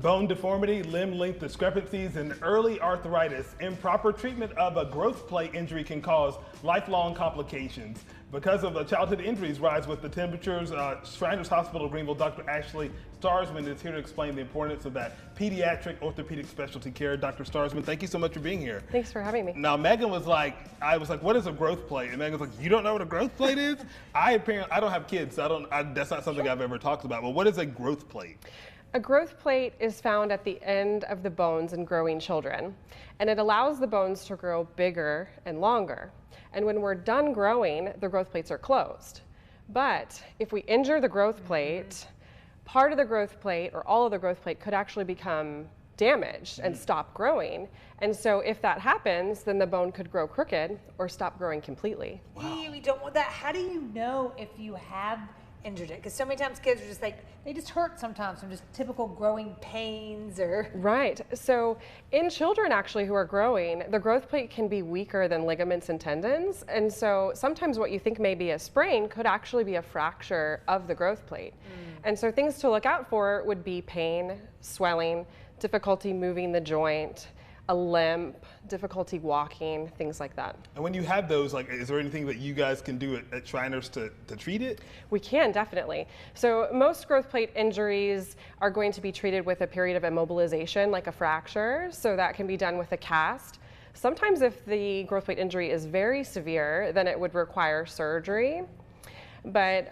Bone deformity, limb length discrepancies, and early arthritis. Improper treatment of a growth plate injury can cause lifelong complications. Because of childhood injuries rise with the temperatures, Shriners Hospital Greenville, Dr. Ashley Starsman is here to explain the importance of that pediatric orthopedic specialty care. Dr. Starsman, thank you so much for being here. Thanks for having me. Now, Megan was like, I was like, what is a growth plate? And Megan was like, you don't know what a growth plate is? I don't have kids, so that's not something I've ever talked about. But what is a growth plate? A growth plate is found at the end of the bones in growing children, and it allows the bones to grow bigger and longer. And when we're done growing, the growth plates are closed. But if we injure the growth plate, part of the growth plate or all of the growth plate could actually become damaged and stop growing. And so if that happens, then the bone could grow crooked or stop growing completely. Wow. We don't want that. How do you know if you have injured it? Because so many times kids are just like, they just hurt sometimes from just typical growing pains or... Right. So in children actually who are growing, the growth plate can be weaker than ligaments and tendons. And so sometimes what you think may be a sprain could actually be a fracture of the growth plate. And so things to look out for would be pain, swelling, difficulty moving the joint, a limp, difficulty walking, things like that. And when you have those, like, is there anything that you guys can do at Shriners to treat it? We can, definitely. So most growth plate injuries are going to be treated with a period of immobilization, like a fracture, so that can be done with a cast. Sometimes if the growth plate injury is very severe, then it would require surgery. But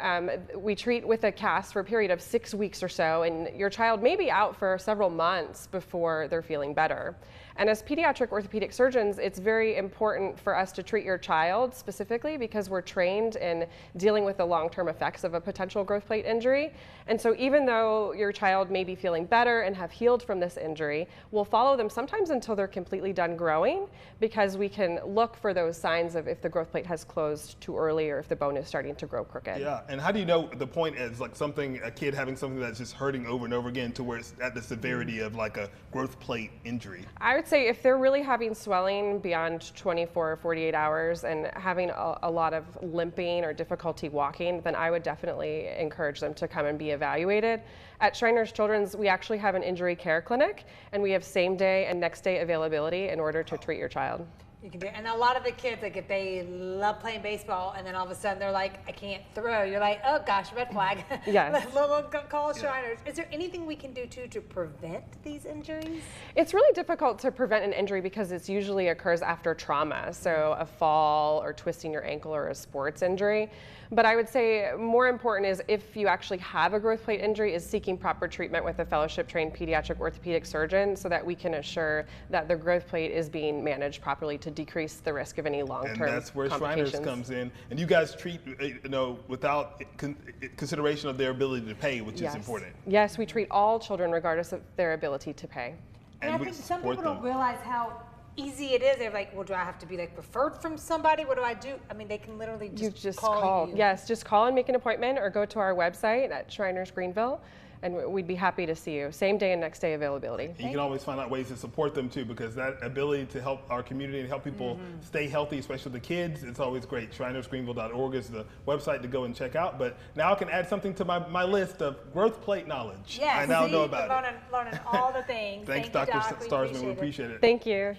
we treat with a cast for a period of 6 weeks or so, and your child may be out for several months before they're feeling better. And as pediatric orthopedic surgeons, it's very important for us to treat your child specifically because we're trained in dealing with the long-term effects of a potential growth plate injury. And so even though your child may be feeling better and have healed from this injury, we'll follow them sometimes until they're completely done growing, because we can look for those signs of if the growth plate has closed too early or if the bone is starting to grow crooked. Yeah, and how do you know the point is like a kid having something that's just hurting over and over again to where it's at the severity of like a growth plate injury? I would say if they're really having swelling beyond 24 or 48 hours and having a lot of limping or difficulty walking, then I would definitely encourage them to come and be evaluated. At Shriners Children's, we actually have an injury care clinic, and we have same day and next day availability in order to treat your child. You can do it. And a lot of the kids, like if they love playing baseball and then all of a sudden they're like, I can't throw, you're like, oh gosh, red flag. Yes. Call Shriners. Is there anything we can do to prevent these injuries? It's really difficult to prevent an injury because it usually occurs after trauma, so a fall or twisting your ankle or a sports injury. But I would say more important is if you actually have a growth plate injury is seeking proper treatment with a fellowship trained pediatric orthopedic surgeon so that we can assure that the growth plate is being managed properly to decrease the risk of any long-term And that's where Shriners comes in. And you guys treat, without consideration of their ability to pay, which is important. Yes, we treat all children regardless of their ability to pay. And I think some people don't realize how easy it is. They're like, well, do I have to be like referred from somebody? What do I do? I mean, they can literally just call you. Yes, just call and make an appointment or go to our website at Shriners Greenville, and we'd be happy to see you. Same day and next day availability. You can always find out ways to support them too, because that ability to help our community and help people stay healthy, especially the kids, it's always great. ShrinersGreenville.org is the website to go and check out. But now I can add something to my list of growth plate knowledge. Yes, I now know about it. Learning all the things. Thanks, Thank you, Dr. Doc. Starsman. We appreciate it. Thank you.